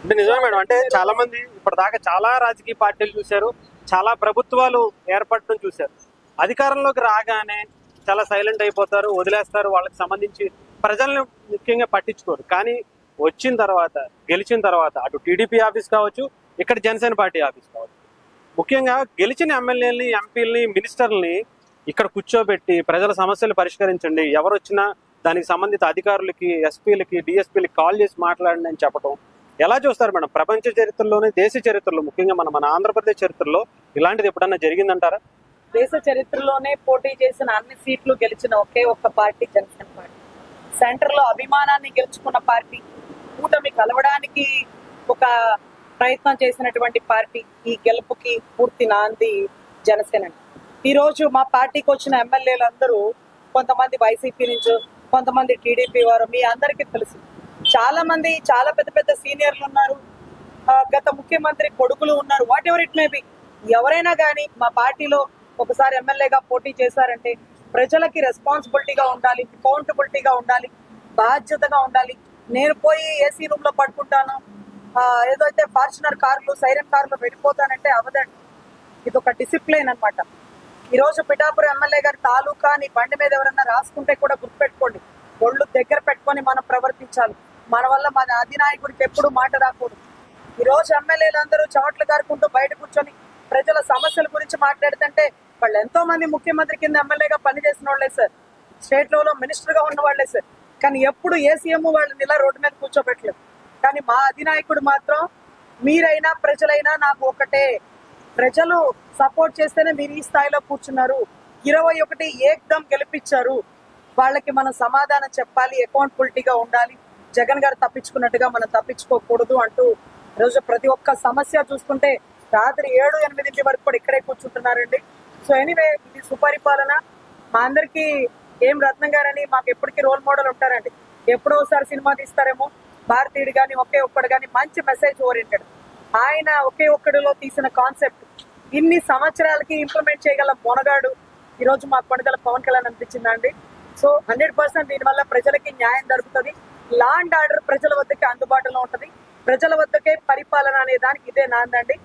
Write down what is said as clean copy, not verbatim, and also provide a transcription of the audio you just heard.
అంటే నిజమే మేడం. అంటే చాలా మంది ఇప్పటిదాకా చాలా రాజకీయ పార్టీలు చూశారు, చాలా ప్రభుత్వాలు ఏర్పడటం చూశారు. అధికారంలోకి రాగానే చాలా సైలెంట్ అయిపోతారు, వదిలేస్తారు, వాళ్ళకి సంబంధించి ప్రజల్ని ముఖ్యంగా పట్టించుకోరు. కానీ వచ్చిన తర్వాత, గెలిచిన తర్వాత అటు టీడీపీ ఆఫీస్ కావచ్చు, ఇక్కడ జనసేన పార్టీ ఆఫీస్ కావచ్చు, ముఖ్యంగా గెలిచిన ఎమ్మెల్యేలని, ఎంపీలని, మినిస్టర్లని ఇక్కడ కూర్చోబెట్టి ప్రజల సమస్యలు పరిష్కరించండి, ఎవరు వచ్చినా దానికి సంబంధిత అధికారులకి, ఎస్పీలకి, డిఎస్పీలకి కాల్ చేసి మాట్లాడండి అని చెప్పడం ఎలా చూస్తారు మేడం? ప్రపంచ చరిత్రలోనే, దేశ చరిత్రలో, ముఖ్యంగా మన ఆంధ్రప్రదేశ్ చరిత్రలో ఇలాంటిది ఎప్పుడన్నా జరిగిందంటారా? దేశ చరిత్రలోనే పోటీ చేసిన అన్ని సీట్లు గెలిచిన ఒకే ఒక్క పార్టీ జనసేన పార్టీ. సెంటర్ లో అభిమానాన్ని గెలుచుకున్న పార్టీ, కూటమి కలవడానికి ఒక ప్రయత్నం చేసినటువంటి పార్టీ. ఈ గెలుపుకి పూర్తి నాంది జనసేన. ఈ రోజు మా పార్టీకి వచ్చిన ఎమ్మెల్యేలు అందరూ కొంతమంది వైసీపీ నుంచి, కొంతమంది టీడీపీ వారు. మీ అందరికీ తెలుసు, చాలా మంది చాలా పెద్ద పెద్ద సీనియర్లు ఉన్నారు, గత ముఖ్యమంత్రి కొడుకులు ఉన్నారు. What ever it may be, ఎవరైనా కానీ మా పార్టీలో ఒకసారి ఎమ్మెల్యేగా పోటీ చేశారంటే ప్రజలకి రెస్పాన్సిబిలిటీగా ఉండాలి, అకౌంటబిలిటీగా ఉండాలి, బాధ్యతగా ఉండాలి. నేను పోయి ఏసీ రూమ్ లో పడుకుంటాను, ఏదైతే ఫార్చునర్ కార్లు, సైరన్ కార్లు వెళ్ళిపోతానంటే అవదండి. ఇది ఒక డిసిప్లిన్ అనమాట. ఈ రోజు పిఠాపురం ఎమ్మెల్యే గారి తాలూకా నీ బండి మీద ఎవరన్నా రాసుకుంటే కూడా గుర్తుపెట్టుకోండి, ఒళ్ళు దగ్గర పెట్టుకొని మనం ప్రవర్తించాలి. మన వల్ల మన అధినాయకుడికి ఎప్పుడు మాట రాకూడదు. ఈ రోజు ఎమ్మెల్యేలందరూ చెమట్లు గారుకుంటూ బయట కూర్చొని ప్రజల సమస్యల గురించి మాట్లాడుతుంటే వాళ్ళు ఎంతో మంది ముఖ్యమంత్రి కింద ఎమ్మెల్యేగా పనిచేసిన వాళ్ళే సార్, స్టేట్ లెవెల్లో మినిస్టర్ గా ఉన్న వాళ్ళే సార్. కానీ ఎప్పుడు ఏ సీఎం వాళ్ళని ఇలా రోడ్డు మీద కూర్చోబెట్టలేదు. కానీ మా అధినాయకుడు మాత్రం మీరైనా ప్రజలైనా నాకు ఒకటే, ప్రజలు సపోర్ట్ చేస్తేనే మీరు ఈ స్థాయిలో కూర్చున్నారు, 21 ఏకదం గెలిపించారు, వాళ్ళకి మనం సమాధానం చెప్పాలి, అకౌంటబిలిటీగా ఉండాలి, జగన్ గారు తప్పించుకున్నట్టుగా మనం తప్పించుకోకూడదు అంటూ రోజు ప్రతి ఒక్క సమస్య చూసుకుంటే రాత్రి 7-8 వరకు కూడా ఇక్కడే కూర్చుంటున్నారండి. సో ఎనీవే, ఇది సుపరిపాలన. మా అందరికీ ఏం రత్నం గారని మాకు ఎప్పటికీ రోల్ మోడల్ ఉంటారండి. ఎప్పుడో ఒకసారి సినిమా తీస్తారేమో, భారతీయుడు కానీ ఒకే ఒక్కడు కానీ మంచి మెసేజ్ ఓరియంటెడ్. ఆయన ఒకే ఒక్కడిలో తీసిన కాన్సెప్ట్ ఇన్ని సంవత్సరాలకి ఇంప్లిమెంట్ చేయగల మొనగాడు ఈరోజు మా కొనగల పవన్ కళ్యాణ్ అనిపించిందండి. సో 100% దీనివల్ల ప్రజలకి న్యాయం జరుగుతుంది, లా అండ్ ఆర్డర్ ప్రజల వద్దకే అందుబాటులో ఉంటుంది, ప్రజల వద్దకే పరిపాలన అనే దానికి ఇదే నాందండి.